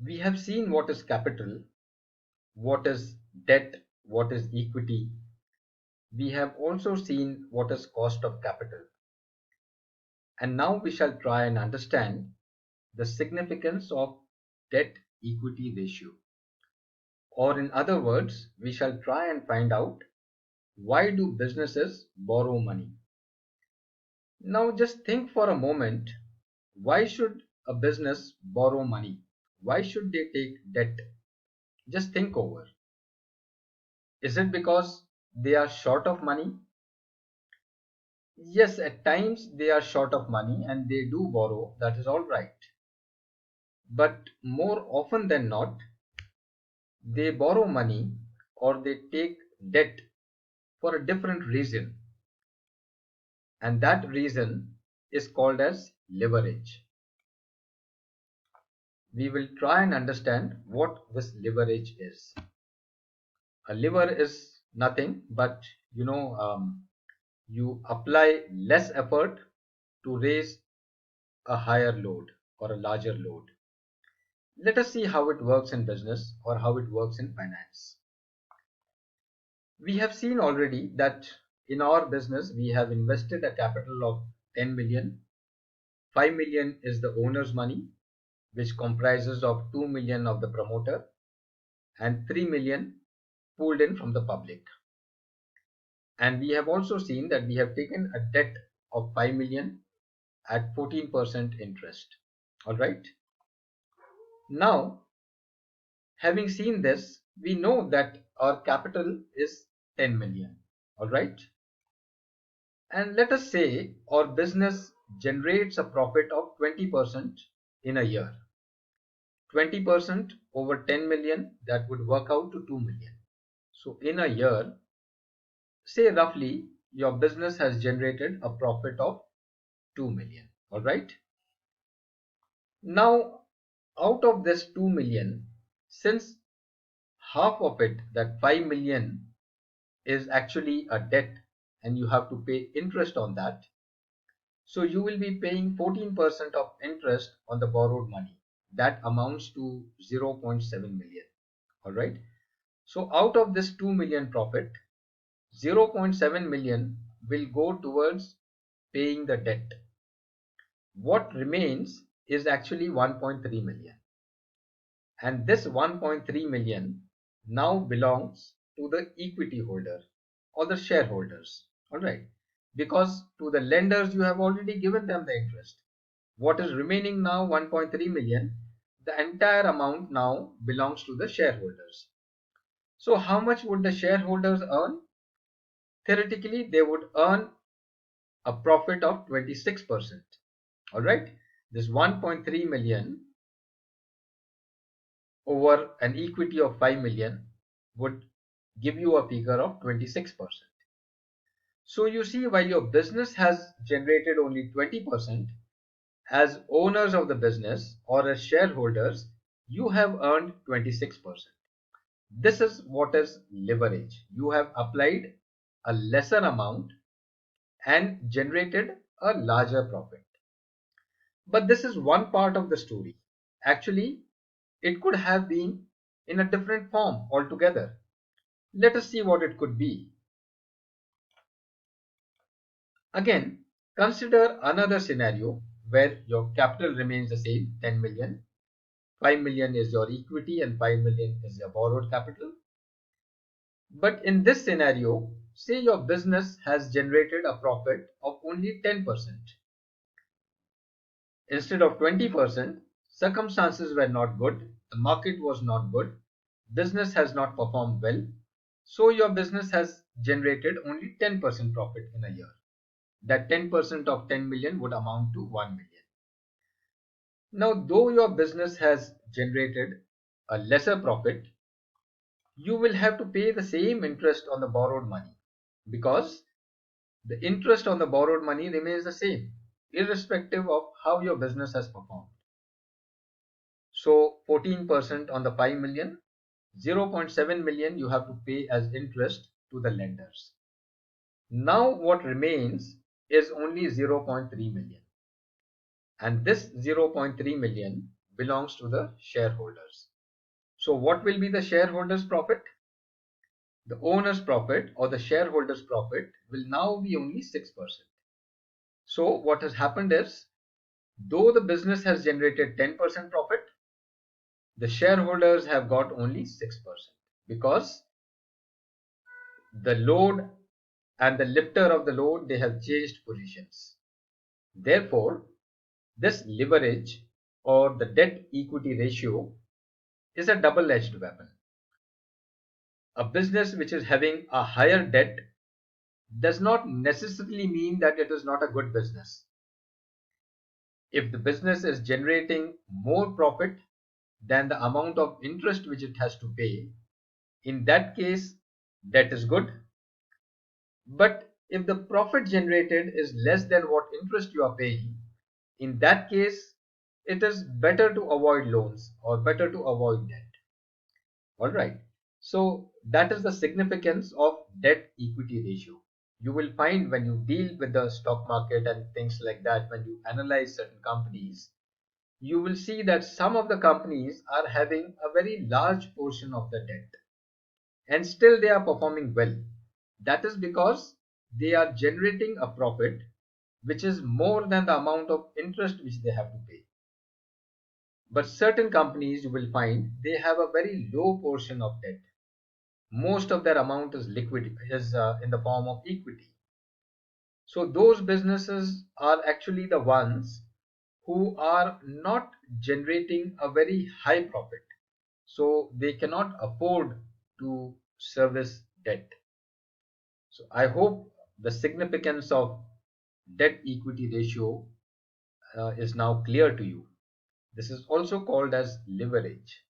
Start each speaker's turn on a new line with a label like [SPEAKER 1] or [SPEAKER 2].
[SPEAKER 1] We have seen what is capital, what is debt, what is equity. We have also seen what is cost of capital. And now we shall try and understand the significance of debt equity ratio. Or in other words, we shall try and find out why do businesses borrow money. Now just think for a moment, why should a business borrow money? Why should they take debt? Just think over. Is it because they are short of money? Yes, at times they are short of money and they do borrow, that is all right. But more often than not, they borrow money or they take debt for a different reason, and that reason is called as leverage. We will try and understand what this leverage is. A lever is nothing but you apply less effort to raise a higher load or a larger load. Let us see how it works in business or how it works in finance. We have seen already that in our business we have invested a capital of 10 million. 5 million is the owner's money, which comprises of 2 million of the promoter and 3 million pooled in from the public. And we have also seen that we have taken a debt of 5 million at 14% interest. All right. Now, having seen this, we know that our capital is 10 million. All right. And let us say our business generates a profit of 20% in a year. 20% over 10 million, that would work out to 2 million. So in a year, say roughly, your business has generated a profit of 2 million. All right. Now, out of this 2 million, since half of it, that 5 million, is actually a debt and you have to pay interest on that, so you will be paying 14% of interest on the borrowed money. That amounts to 0.7 million. All right. So out of this 2 million profit, 0.7 million will go towards paying the debt. What remains is actually 1.3 million. And this 1.3 million now belongs to the equity holder or the shareholders. All right. Because to the lenders, you have already given them the interest. What is remaining now, 1.3 million, the entire amount now belongs to the shareholders. So how much would the shareholders earn? Theoretically, they would earn a profit of 26%. All right. This 1.3 million over an equity of 5 million would give you a figure of 26%. So you see, while your business has generated only 20%, as owners of the business or as shareholders, you have earned 26%. This is what is leverage. You have applied a lesser amount and generated a larger profit. But this is one part of the story. Actually, it could have been in a different form altogether. Let us see what it could be. Again, consider another scenario where your capital remains the same, 10 million. 5 million is your equity and 5 million is your borrowed capital. But in this scenario, say your business has generated a profit of only 10%. Instead of 20%, circumstances were not good, the market was not good, business has not performed well, so your business has generated only 10% profit in a year. That 10% of 10 million would amount to 1 million. Now, though your business has generated a lesser profit, you will have to pay the same interest on the borrowed money because the interest on the borrowed money remains the same, irrespective of how your business has performed. So 14% on the 5 million, 0.7 million you have to pay as interest to the lenders. Now what remains is only 0.3 million. And this 0.3 million belongs to the shareholders. So what will be the shareholders' profit? The owner's profit or the shareholders' profit will now be only 6%. So what has happened is, though the business has generated 10% profit, the shareholders have got only 6% because the load and the lifter of the load, they have changed positions. Therefore, this leverage or the debt equity ratio is a double-edged weapon. A business which is having a higher debt does not necessarily mean that it is not a good business. If the business is generating more profit than the amount of interest which it has to pay, in that case, debt is good. But if the profit generated is less than what interest you are paying, in that case, it is better to avoid loans or better to avoid debt. All right. So that is the significance of debt equity ratio. You will find when you deal with the stock market and things like that, when you analyze certain companies, you will see that some of the companies are having a very large portion of the debt and still they are performing well. That is because they are generating a profit which is more than the amount of interest which they have to pay. But certain companies you will find they have a very low portion of debt. Most of their amount is liquid, is in the form of equity. So those businesses are actually the ones who are not generating a very high profit. So they cannot afford to service debt. So I hope the significance of debt equity ratio is now clear to you. This is also called as leverage.